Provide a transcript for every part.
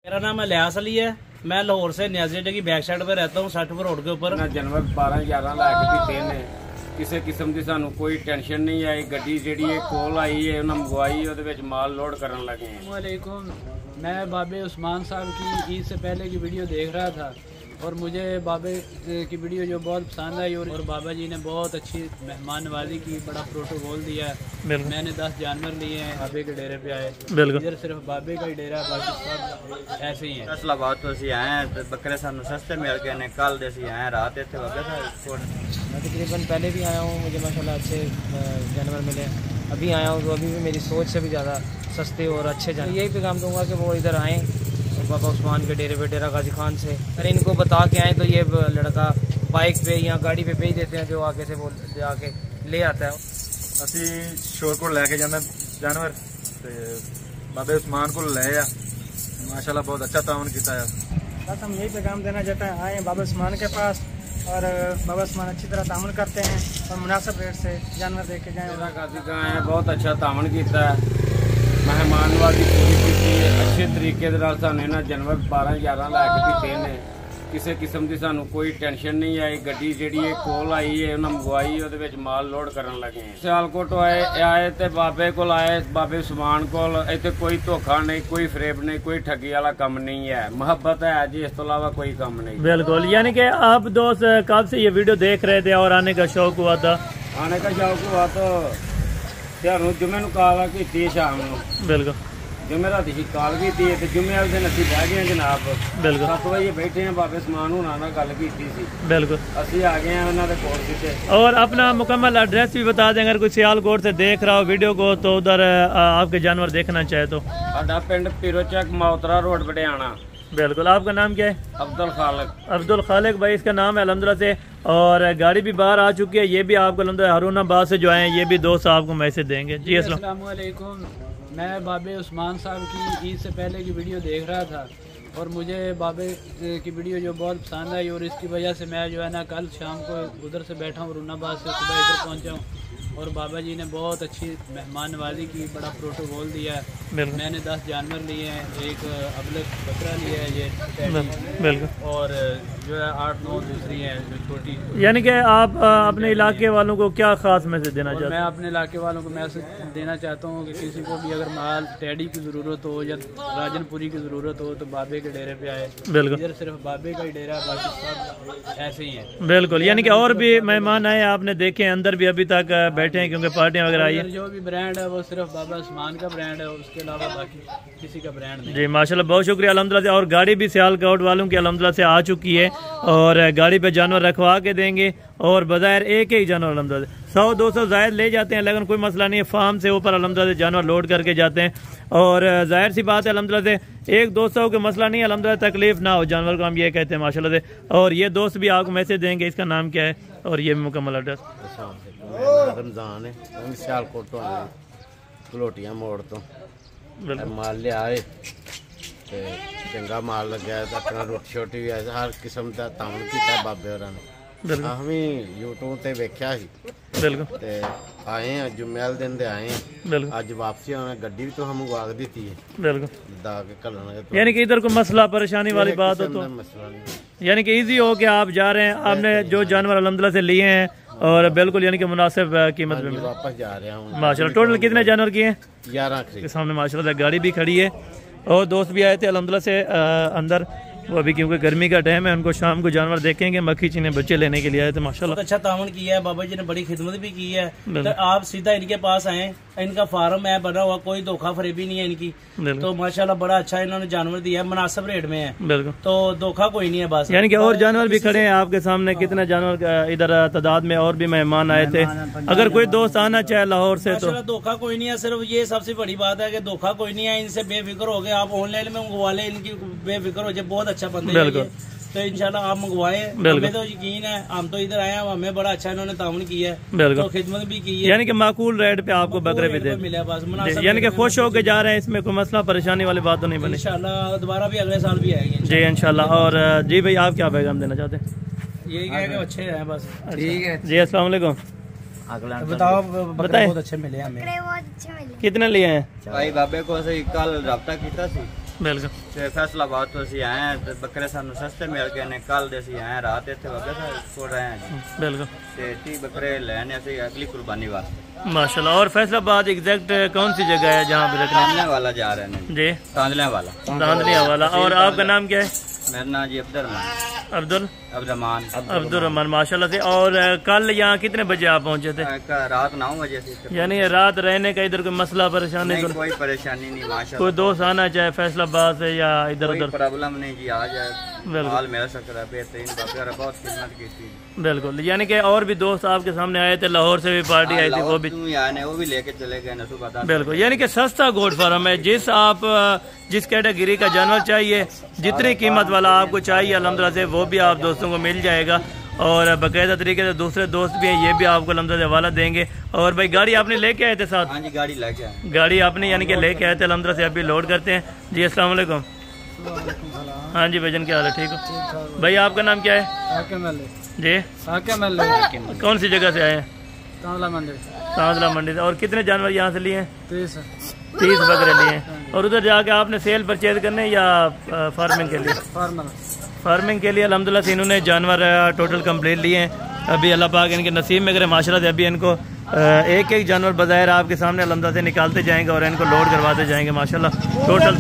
मेरा नाम अलियास अली है। मैं लाहौर से न्याजी अड्डे की बैक साइड पे रहता हूँ, 60 रोड के ऊपर। जानवर 12-11 लाख की तीन है, किसी किस्म की सानू कोई टेंशन नहीं आई। गड्डी जी कोल आई है उन्हें मंगवाई, वो माल लोड करने लगे हैं। वालेकुम, मैं बाबे उस्मान साहब की ईद से पहले की वीडियो देख रहा था और मुझे बाबे की वीडियो जो बहुत पसंद आई और बाबा जी ने बहुत अच्छी मेहमान नवाजी की, बड़ा प्रोटोकॉल दिया। मैंने 10 जानवर लिए हैं, बाबे के डेरे पे आए। इधर सिर्फ बाबे का ही डेरा, बाकी सब ऐसे ही है। इस्लामाबाद तो असी आए हैं, बकरे सानू सस्ते मिल गए ने। कल दे आए हैं, रात इतने बाबे साहब। मैं तकरीबन पहले भी आया हूँ, मुझे माशाल्लाह अच्छे जानवर मिले। अभी आया हूँ तो अभी भी मेरी सोच से भी ज़्यादा सस्ते और अच्छे जानवर। यही पैगाम दूंगा कि वो इधर आएँ बाबा उस्मान के डेरे पे, डेरा गाजी खान से। अरे इनको बता के आए तो ये लड़का बाइक पे या गाड़ी पे भेज देते हैं, जो आगे से वो आके ले आता है। असी शोरकोट लैके जाना जानवर ते बाबे उस्मान को ले आ, माशाल्लाह बहुत अच्छा तावन किया है। बस हम यही पैगाम देना चाहते हैं, आए बाबा उस्मान के पास और बाबा उस्मान अच्छी तरह तावन करते हैं और मुनासिब रेट से जानवर दे के जाएँ। डेरा गाजी का आए बहुत अच्छा तावन किया है, मेहमान नवाजी पूरी की अच्छे तरीके सानू जानवर 12-11 लाख की तीन है, किसी किस्म की सानू कोई टेंशन नहीं आई। गड्डी जी कोल आई है उन्हें मंगवाई, वो माल लोड करने लगे हैं। सियालकोट आए तो बाबे को आए, बाबे उस्मान को इतने कोई धोखा नहीं, कोई फरेब नहीं, कोई ठगी वाला काम नहीं है। मुहब्बत है जी, इस तो अलावा कोई काम नहीं। बिल्कुल, यानी कि आप दोस्त कब से ये वीडियो देख रहे थे और आने का शौक हुआ था? आने का शौक हुआ तो जुमे कॉल की शाम को, बिल्कुल जुमे रात कॉल की जुमे वाले दिन असं बह गए जनाब। बिल्कुल 7 बजे बैठे हैं, बाबे समान होना गल की सी। बिल्कुल असं आ गए हैं उन्होंने कोल किते। और अपना मुकम्मल एड्रेस भी बता दें, अगर कोई सियालकोट से देख रहा हो वीडियो को तो उधर आपके जानवर देखना चाहे तो। साडा पिंड पीरोचक मौतरा रोड पटियाला। बिल्कुल, आपका नाम क्या है? अब्दुल खालिक। अब्दुल खालिक भाई इसका नाम है अल्हम्दुलिल्लाह से। और गाड़ी भी बाहर आ चुकी है, ये भी आपको अल्हम्दुलिल्लाह हारूनाबाद से जो आए ये भी दोस्त आपको मैसेज देंगे। जी अस्सलाम वालेकुम, मैं बाबे उस्मान साहब की ईद से पहले की वीडियो देख रहा था और मुझे बाबे की वीडियो जो बहुत पसंद आई और इसकी वजह से मैं जो है ना कल शाम को उधर से बैठा हूँ, हारूनाबाद से सुबह इधर पहुँचा हूँ और बाबा जी ने बहुत अच्छी मेहमान नवाजी की, बड़ा प्रोटोकॉल दिया है। मैंने 10 जानवर लिए हैं, एक अबलग बकरा लिया है ये, बिल्कुल, और जो है 8-9 दूसरी हैं जो छोटी। यानी कि आप अपने इलाके वालों को क्या खास मैसेज देना चाहते हैं? मैं अपने इलाके वालों को मैसेज देना चाहता हूँ कि किसी को भी अगर माल टैडी की ज़रूरत हो या राजनपुरी की ज़रूरत हो तो बाबे के डेरे पे आए। बिल्कुल, इधर सिर्फ बाबे का ही डेरा, बाकी सब ऐसे ही है। बिल्कुल, यानी कि और भी मेहमान आए आपने देखे अंदर भी अभी तक बैठे हैं क्योंकि पार्टियां वगैरह आई है। जो भी ब्रांड है वो सिर्फ बाबा उस्मान का ब्रांड है, उसके अलावा बाकी किसी का ब्रांड नहीं। जी माशाल्लाह, बहुत शुक्रिया अल्हम्दुलिल्लाह से। और गाड़ी भी सियालकोट वालों की अल्हम्दुलिल्लाह से आ चुकी है और गाड़ी पे जानवर रखवा के देंगे और बजाय एक ही जानवर अल्हम्दुलिल्लाह 100-200 जायद ले जाते हैं, लेकिन कोई मसला नहीं है। फार्म से ऊपर अल्हम्दुलिल्लाह से जानवर लोड करके जाते हैं और जाहिर सी बात है अल्हम्दुलिल्लाह से 1-200 का मसला नहीं है, अल्हम्दुलिल्लाह तकलीफ ना हो जानवर को, हम ये कहते हैं माशाल्लाह से। और ये दोस्त भी आपको मैसेज देंगे, इसका नाम क्या है और ये मुकम्मल एड्रेस? रमजान है, सियालकोट तो कलोटिया मोड़ तो माल लिया है, चंगा माल लग्या, रोटी छोटी भी हर किस्म का तावन किया बाबे होरां ने। हम यूट्यूब से वेख्या सी, बिल्कुल आए हैं जुम्मे वाले दिन आए हैं, अज वापसी आना गड्डी भी तो हम मंगवा दी थी, बिल्कुल। यानी कि इधर कोई मसला परेशानी वाली बात हो तो यानी कि इजी हो कि आप जा रहे हैं, आपने जो जानवर अल्हम्दुलिल्लाह से लिए हैं और बिल्कुल यानी कि मुनासिब कीमत में वापस जा रहे हैं। माशाल्लाह, टोटल कितने जानवर किए हैं? 11 के सामने माशाल्लाह गाड़ी भी खड़ी है और दोस्त भी आए थे अल्हम्दुलिल्लाह से अंदर। वो अभी क्योंकि गर्मी का टाइम है, उनको शाम को जानवर देखेंगे, मक्खी चीने बच्चे लेने के लिए आए थे माशाल्लाह। बहुत अच्छा तावन किया है, बाबा जी ने बड़ी खिदमत भी की है। तो आप सीधा इनके पास आए, इनका फार्म है बना हुआ, कोई धोखा फरेबी नहीं है इनकी। तो माशाल्लाह बड़ा अच्छा इन्होंने जानवर दिया है, मुनासिब रेट में है, बिल्कुल, तो धोखा कोई नहीं है बस। यानी कि और जानवर भी खड़े हैं आपके सामने, कितने जानवर इधर तादाद में और भी मेहमान आए थे। अगर कोई दोस्त आना चाहे लाहौर से तो धोखा कोई नहीं है, सिर्फ ये सबसे बड़ी बात है कि धोखा कोई नहीं है। इनसे बेफिक्र हो गए, आप ऑनलाइन में मंगवा ले, इनकी बेफिक्र हो जाए, बहुत अच्छा बंदे हैं तो इंशाल्लाह आप मंगवाए। हमें तो यकीन है, हम तो इधर आए हैं, हमें बड़ा अच्छा इन्होंने ताउन किया है, तो खिदमत भी की है, यानी कि माकूल रेट पे आपको बकरे भी दे मिला बस, यानी कि खुश होके जा रहे हैं, इसमें कोई मसला परेशानी वाली बात तो नहीं बनी। इंशाल्लाह दोबारा भी अगले साल भी आएंगे जी इंशाल्लाह। और जी भाई आप क्या पैगाम देना चाहते हैं? यही कहे कि अच्छे हैं बस। ठीक है जी, अस्सलाम वालेकुम। बताओ, बताएं बहुत अच्छे मिले हमें। कितने लिए हैं भाई बाबे को कल रब्ता किया सी ਬਿਲਕੁਲ ਤੇ ਫੈਸਲਾਬਾਦ ਤੋਂ ਅਸੀਂ ਆਏ ਹਾਂ ਤੇ ਬੱਕਰੇ ਸਾਨੂੰ ਸਸਤੇ ਮਿਲ ਗਏ ਨੇ। ਕੱਲ ਦੇ ਅਸੀਂ ਆਏ ਰਾਤ ਇੱਥੇ ਵਗੇ ਕੋਲ ਰਹੇ ਹਾਂ ਜੀ। ਬਿਲਕੁਲ ਤੇ 30 ਬੱਕਰੇ ਲੈਣੇ ਅਸੀਂ ਅਗਲੀ कुर्बानी वास्ते माशाल्लाह। और फैसलाबाद एग्जैक्ट कौन सी जगह है जहाँ पे रखना तांदले वाला जा रहे हैं जी? तांदले वाला। तांदलिया वाला। और आपका नाम क्या है? मेरा नाम जी अब्दुलरहमान माशाल्लाह से। और कल यहाँ कितने बजे आप पहुँचे थे? रात 9 बजे से। यानी रात रहने का इधर कोई मसला परेशानी? नहीं, कोई परेशानी नहीं माशाल्लाह। कोई दोस्त आना चाहे फैसलाबाद से या इधर उधर? प्रॉब्लम नहीं जी, आ जाए माल मिल सकता है। बेहतरीन बाबे बहुत खिदमत की थी। बिल्कुल। यानी कि और भी दोस्त आपके सामने आए थे, लाहौर से भी पार्टी आई थी, वो भी लेके चले गए ना सुबह। बिल्कुल। यानी कि सस्ता गोट फार्म है। जिस कैटेगरी का जानवर चाहिए, जितनी कीमत वाला आपको चाहिए अल्हम्दुलिल्लाह से वो भी आप दोस्तों को मिल जाएगा। और बाकायदा तरीके से दूसरे दोस्त भी हैं, ये भी आपको अल्हम्दुलिल्लाह से हवाला देंगे। और भाई गाड़ी आपने लेके आए थे साथ? हाँ जी, गाड़ी लेके आए। गाड़ी आपने यानी कि लेके आए थे अल्हम्दुलिल्लाह से, अभी लोड करते हैं जी। अस्सलाम वालेकुम। हाँ जी भाईजान, क्या हाल है? ठीक हो भाई? आपका नाम क्या है जी? कौन सी जगह से आए हैं? तांदला मंडी से। और कितने जानवर यहाँ से लिए हैं? 30 बकरे लिए हैं। और उधर जाके आपने सेल परचेज करने या फार्मिंग के लिए? फार्मिंग के लिए अल्हम्दुलिल्लाह से इन्होंने जानवर टोटल कंप्लीट लिए हैं। अभी अल्लाह पाक इनके नसीब में करे माशाल्लाह से। अभी इनको एक एक जानवर बज़ाहिर आपके सामने अल्हम्दुलिल्लाह से निकालते जाएंगे और इनको लोड करवाते जाएंगे माशाल्लाह। टोटल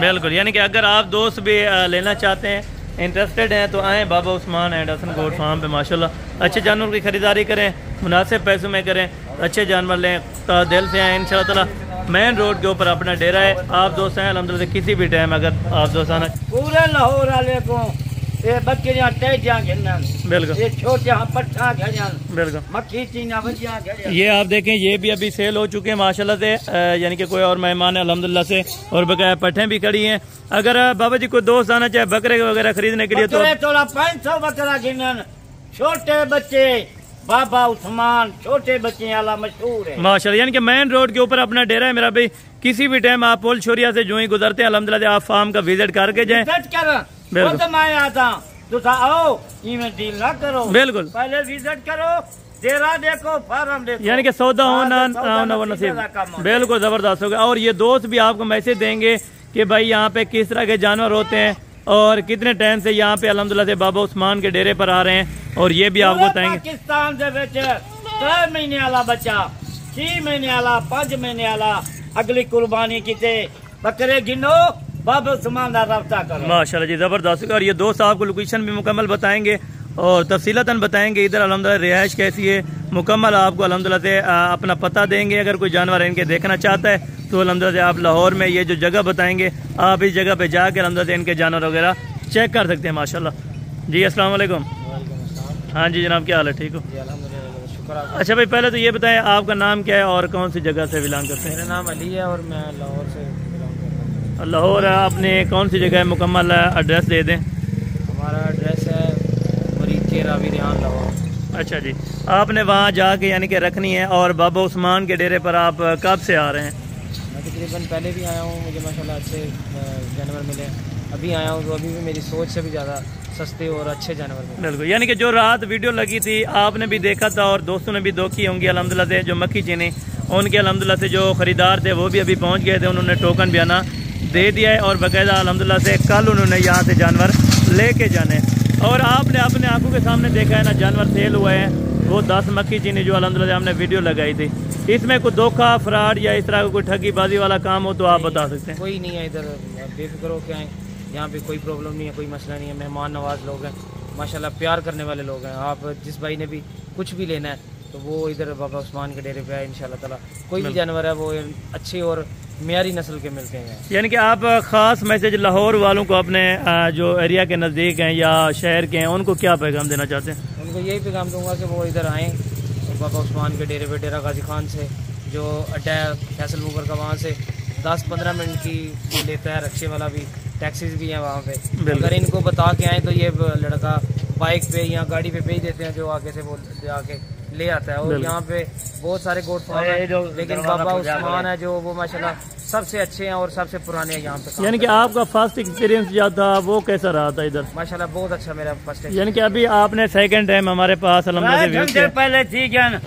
बिल्कुल। यानी कि अगर आप दोस्त भी लेना चाहते हैं, इंटरेस्टेड हैं, तो आएँ Baba Usman and Hasan goat farm पे माशाल्लाह। अच्छे जानवर की खरीदारी करें, मुनासिब पैसों में करें, अच्छे जानवर लें, तो दिल से आएँ इंशाल्लाह ताला। मेन रोड के ऊपर अपना डेरा है। आप दोस्त हैं अल्हम्दुलिल्लाह किसी भी टाइम अगर आप दोस्त आना। पूरे लाहौर वाले को ये बकरियां तेजा घिनन, बिल्कुल ये छोटे पट्ठा घिनन, बिल्कुल मक्खी चीना बजिया घिनन। ये आप देखें, ये भी अभी सेल हो चुके हैं माशाल्लाह से। यानी कि कोई और मेहमान है अल्हम्दुलिल्लाह से। और बकाया पट्ठें भी खड़ी हैं। अगर बाबा जी कोई दोस्त आना चाहे बकरे वगैरह खरीदने के लिए तो 500 बकरा घिनन। छोटे बच्चे बाबा उस्मान छोटे बच्चे वाला मशहूर है माशाल्लाह। यानी कि मेन रोड के ऊपर अपना डेरा है मेरा भाई। किसी भी टाइम आप पुल छोरिया से जो ही गुजरते हैं अल्हम्दुलिल्लाह आप फार्म का विजिट करके जाएं। बिल्कुल। मैं आता तो आओ, इवें डील ना करो, बिल्कुल पहले विजिट करो, डेरा देखो, फार्म देखो। यानी कि सौदा होना वो नसीब। बिल्कुल जबरदस्त होगा। और ये दोस्त भी आपको मैसेज देंगे कि भाई यहाँ पे किस तरह के जानवर होते हैं और कितने टाइम से यहाँ पे अल्हम्दुलिल्लाह से बाबा उस्मान के डेरे पर आ रहे हैं। और ये भी आपको बताएंगे। पाकिस्तान से 3 महीने वाला बच्चा, 6 महीने वाला, 5 महीने वाला, अगली कुर्बानी की बकरे गिनो, बाबा उस्मान का रब्ता करो माशाल्लाह जी, जबरदस्त। और ये दोस्त आपको लोकेशन भी मुकम्मल बताएंगे और तफसीलतन बताएंगे इधर अल्हम्दुलिल्लाह रिहाइश कैसी है मुकम्मल आपको अल्हम्दुलिल्लाह से अपना पता देंगे। अगर कोई जानवर इनके देखना चाहता है तो अल्हम्दुलिल्लाह से आप लाहौर में ये जो जगह बताएंगे आप इस जगह पे जाकर अल्हम्दुलिल्लाह से इनके जानवर वगैरह चेक कर सकते हैं माशाल्लाह जी। अस्सलाम वालेकुम। हाँ जी जनाब, क्या हाल है? ठीक हो? अच्छा भाई, पहले तो ये बताएं आपका नाम क्या है और कौन सी जगह से बिलोंग करते हैं? मेरा नाम अली है और मैं लाहौर से बिलोंग करता हूँ। लाहौर आपने कौन सी जगह है? मुकम्मल एड्रेस दे दें। हमारा एड्रेस है मुरीद के रावी रिहान लाहौर। अच्छा जी, आपने वहाँ जाके यानी कि रखनी है। और बाबा उस्मान के डेरे पर आप कब से आ रहे हैं? मैं तकरीबन पहले भी आया हूँ, मुझे माशाल्लाह अच्छे जानवर मिले। अभी आया हूँ तो अभी भी मेरी सोच से भी ज़्यादा सस्ते और अच्छे जानवर मिले। बिल्कुल। यानी कि जो रात वीडियो लगी थी आपने भी देखा था और दोस्तों ने भी देखी होंगी अल्हम्दुलिल्लाह से। जो मक्खी चीनी उनके अल्हम्दुलिल्लाह से जो खरीदार थे वो भी अभी पहुँच गए थे, उन्होंने टोकन भी आना दे दिया है। और बाकायदा अल्हम्दुलिल्लाह से कल उन्होंने यहाँ से जानवर लेके जाने। और आपने अपने आंखों के सामने देखा है ना, जानवर सेल हुए हैं वो 10 मक्खी चीनी जो अल्हम्दुलिल्लाह हमने वीडियो लगाई थी। इसमें कोई धोखा फ्रॉड या इस तरह का कोई ठगी बाजी वाला काम हो तो आप बता सकते हैं? कोई नहीं है इधर, बेफिक्र हो के आए, यहाँ पे कोई प्रॉब्लम नहीं है, कोई मसला नहीं है। मेहमान नवाज लोग हैं माशाल्लाह, प्यार करने वाले लोग हैं। आप जिस भाई ने भी कुछ भी लेना है तो वो इधर बाबा उस्मान के डेरे पे आए इंशाल्लाह ताला। कोई भी जानवर है वो अच्छे और मियारी नस्ल के मिलते हैं। यानी कि आप खास मैसेज लाहौर वालों को अपने जो एरिया के नज़दीक हैं या शहर के हैं उनको क्या पैगाम देना चाहते हैं? उनको यही पैगाम दूंगा कि वो इधर आएँ और बाबा उस्मान के डेरे पे, डेरा गाजी खान से जो अड्डा है फैसल मुगर का, वहाँ से 10-15 मिनट की लेता है रक्शे वाला भी, टैक्सीज भी हैं वहाँ पे। अगर इनको बता के आए तो ये लड़का बाइक पे या गाड़ी पे भेज देते हैं जो आगे से वो आके ले आता है। और यहाँ पे बहुत सारे गोट फार्म है, लेकिन बाबा उस्मान है जो वो माशाल्लाह सबसे अच्छे हैं और सबसे पुराने हैं यहाँ पे। यानी कि आपका फर्स्ट एक्सपीरियंस जो था वो कैसा रहा था इधर? माशाल्लाह बहुत अच्छा मेरा फर्स्ट। यानी कि अभी आपने सेकंड टाइम हमारे पास घंटे पहले थी गन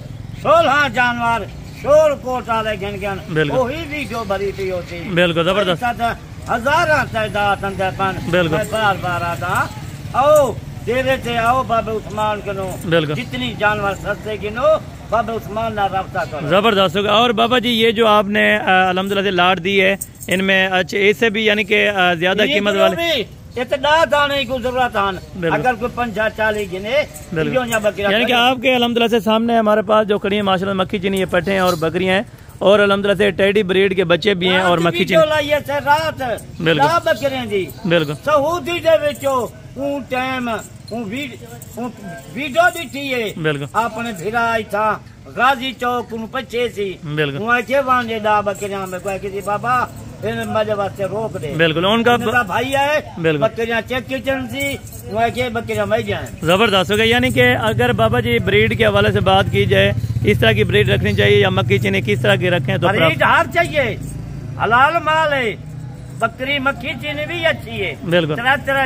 16 जानवर शोर कोटा ले गन वही वीडियो भरी थी होती। बिल्कुल जबरदस्त, हजारा तादाद अंदर पन बिल्कुल बार बार आता आओ देवे थे आओ बाबा उस्मान कनो बिल्कुल जितनी जानवर सस्ते गिनो बाबा उस्मान ना रब्ता करो। जबरदस्त होगा। और बाबा जी ये जो आपने अल्हम्दुलिल्लाह से लाट दी है इनमें अच्छे इससे भी यानी कि ज्यादा कीमत वाले इतना दाने की जरूरत है अगर कोई 50-40 गिने यानी कि आपके अल्हम्दुलिल्लाह से सामने हमारे पास जो खड़ी है माशाल्लाह मक्खी चीनी ये पट्टे हैं और बकरियां हैं और अल्हम्दुलिल्लाह से टेडी ब्रीड के बच्चे भी हैं और मक्खी चीनी बिल्कुल सऊदी दे विचो ऊ टाइम वीडियो दिखी है बिल्कुल आपने फिरा था गाजी चौक पीछे सी बिल्कुल वांजे दा बकरियां में कोई किसी बाबा मजे वास्ते रोक दे बिल्कुल उनका भाई है बकरियां चेक किचन सी बकरियां मर जाए। जबरदस्त हो गया। यानी कि अगर बाबा जी ब्रीड के हवाले से बात की जाए इस तरह की ब्रीड रखनी चाहिए या मक्खी चीनी किस तरह की रखें तो ब्रीड हर चाहिए हलाल माल है बकरी मक्खी चीनी भी अच्छी है बिल्कुल तरह